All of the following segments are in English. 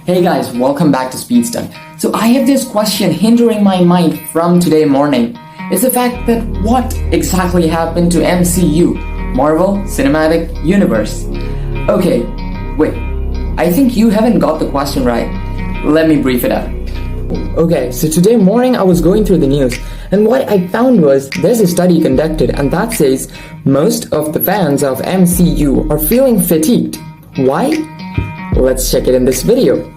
Hey guys, welcome back to Speedstun. So I have this question hindering my mind from today morning. It's the fact that what exactly happened to MCU, Marvel Cinematic Universe? Okay, wait, I think you haven't got the question right. Let me brief it out. Okay, so today morning I was going through the news, and what I found was there's a study conducted and that says most of the fans of MCU are feeling fatigued. Why? Let's check it in this video.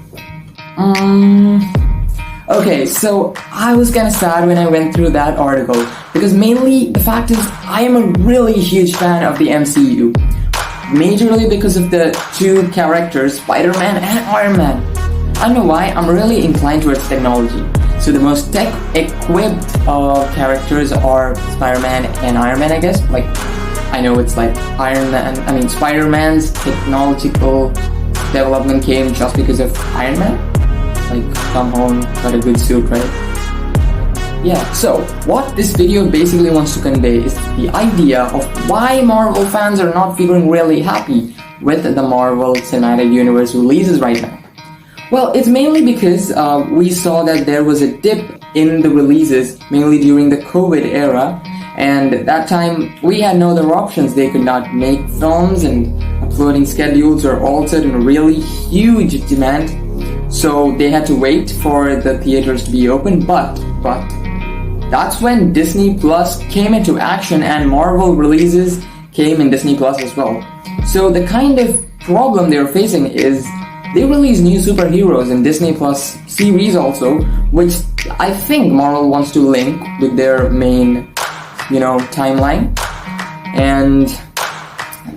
Okay, so I was kinda sad when I went through that article because mainly the fact is I am a really huge fan of the MCU. Majorly because of the two characters, Spider-Man and Iron Man. I don't know why, I'm really inclined towards technology. So the most tech-equipped characters are Spider-Man and Iron Man, I guess. Like, I know it's like Spider-Man's technological development came just because of Iron Man. Like, come home, got a good suit, right? Yeah, so what this video basically wants to convey is the idea of why Marvel fans are not feeling really happy with the Marvel Cinematic Universe releases right now. Well, it's mainly because we saw that there was a dip in the releases, mainly during the COVID era, and at that time we had no other options. They could not make films and uploading schedules are altered in a really huge demand. So they had to wait for the theaters to be open, but that's when Disney Plus came into action and Marvel releases came in Disney Plus as well. So the kind of problem they're facing is they release new superheroes in Disney Plus series also, which I think Marvel wants to link with their main, timeline. And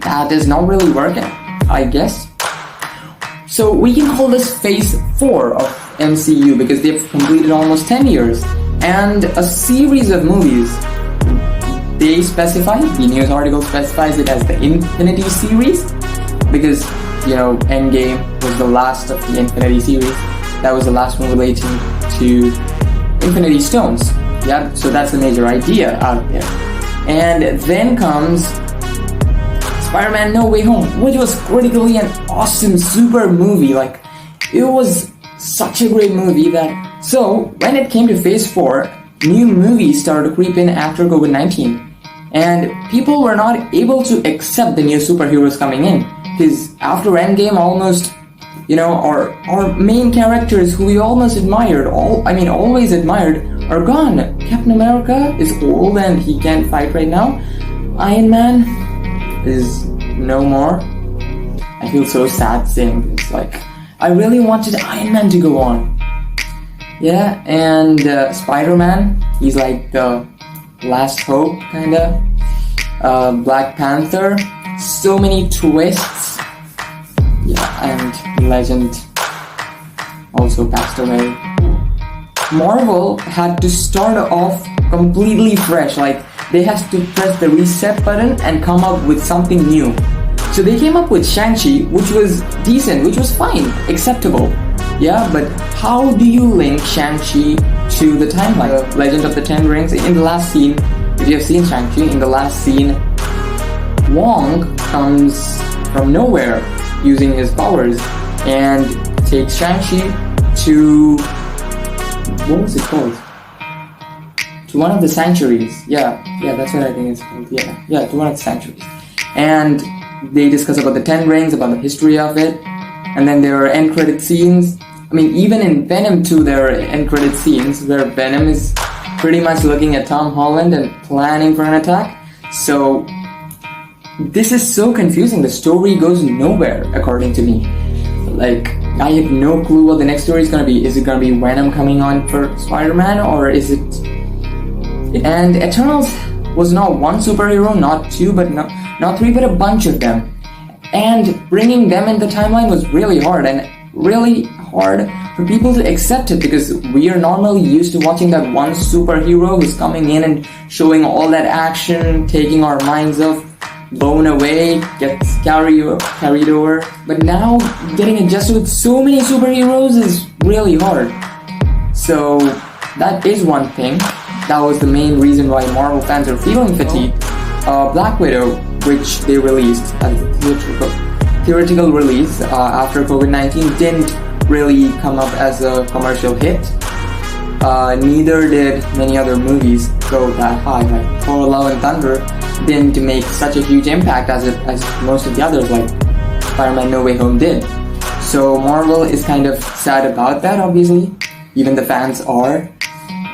that is not really working, I guess. So we can call this phase 4 of MCU because they've completed almost 10 years and a series of movies. They specify, the news article specifies it as the Infinity series because, Endgame was the last of the Infinity series. That was the last one relating to Infinity Stones. Yeah, so that's the major idea out there. And then comes Spider-Man No Way Home, which was critically an awesome super movie. Like, it was such a great movie that... So, when it came to phase 4, new movies started to creep in after COVID-19. And people were not able to accept the new superheroes coming in. Because after Endgame, almost, our main characters who we almost admired, always admired, are gone. Captain America is old and he can't fight right now. Iron Man is no more. I feel so sad saying this. Like, I really wanted Iron Man to go on. Yeah, and Spider-Man, he's like the last hope, kinda. Black Panther, so many twists. Yeah, and Legend also passed away. Marvel had to start off completely fresh, like they had to press the reset button and come up with something new. So they came up with Shang-Chi, which was decent, which was fine, acceptable. Yeah, but how do you link Shang-Chi to the timeline? Legend of the Ten Rings, in the last scene, if you have seen Shang-Chi, in the last scene, Wong comes from nowhere using his powers and takes Shang-Chi to... what was it called? To one of the sanctuaries. Yeah, that's what I think it's called. Yeah, to one of the sanctuaries. And they discuss about the Ten Rings, about the history of it. And then there are end credit scenes. Even in Venom 2 there are end credit scenes where Venom is pretty much looking at Tom Holland and planning for an attack. So this is so confusing. The story goes nowhere, according to me. Like, I have no clue what the next story is gonna be. Is it gonna be Venom coming on for Spider-Man, or is it... And Eternals was not one superhero, not two, but not three, but a bunch of them. And bringing them in the timeline was really hard, and really hard for people to accept it, because we are normally used to watching that one superhero who's coming in and showing all that action, taking our minds off, blown away, gets carried over. But now, getting adjusted with so many superheroes is really hard. So, that is one thing. That was the main reason why Marvel fans are feeling fatigued. Black Widow, which they released as a theoretical release after COVID-19, didn't really come up as a commercial hit. Neither did many other movies go that high. Like Thor: Love and Thunder didn't make such a huge impact as most of the others, like Spider-Man No Way Home did. So Marvel is kind of sad about that, obviously. Even the fans are.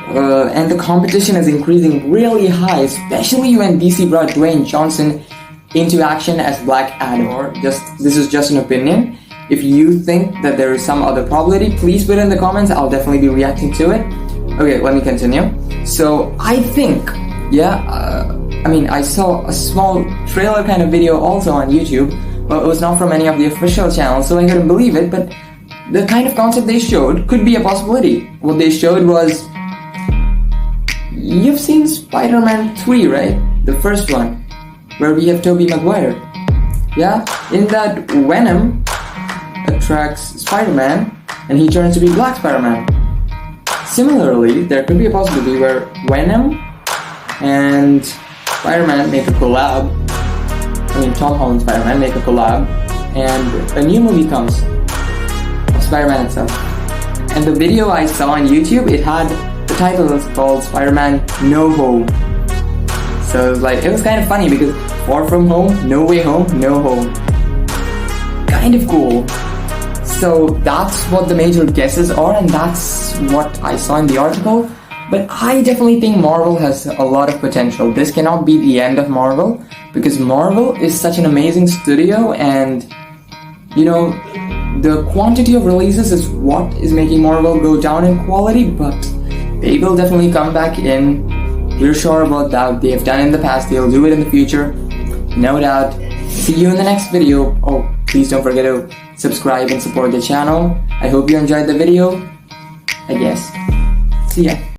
And the competition is increasing really high, especially when DC brought Dwayne Johnson into action as Black Adam. This is just an opinion. If you think that there is some other probability, please put it in the comments. I'll definitely be reacting to it. Okay, let me continue. So I think, I saw a small trailer kind of video also on YouTube. Well, it was not from any of the official channels, so I couldn't believe it, but the kind of concept they showed could be a possibility. What they showed was, you've seen Spider-Man 3, right? The first one, where we have Tobey Maguire. Yeah? In that, Venom attracts Spider-Man, and he turns to be Black Spider-Man. Similarly, there could be a possibility where Venom and Spider-Man make a collab. Tom Holland Spider-Man make a collab, and a new movie comes of Spider-Man itself. And the video I saw on YouTube, it had the title was called Spider-Man No Home. So it was kind of funny because Far From Home, No Way Home, No Home. Kind of cool. So that's what the major guesses are, and that's what I saw in the article. But I definitely think Marvel has a lot of potential. This cannot be the end of Marvel, because Marvel is such an amazing studio, and the quantity of releases is what is making Marvel go down in quality, but they will definitely come back in. We're sure about that. They have done it in the past, they'll do it in the future, no doubt. See you in the next video. Oh, please don't forget to subscribe and support the channel. I hope you enjoyed the video. I guess. See ya.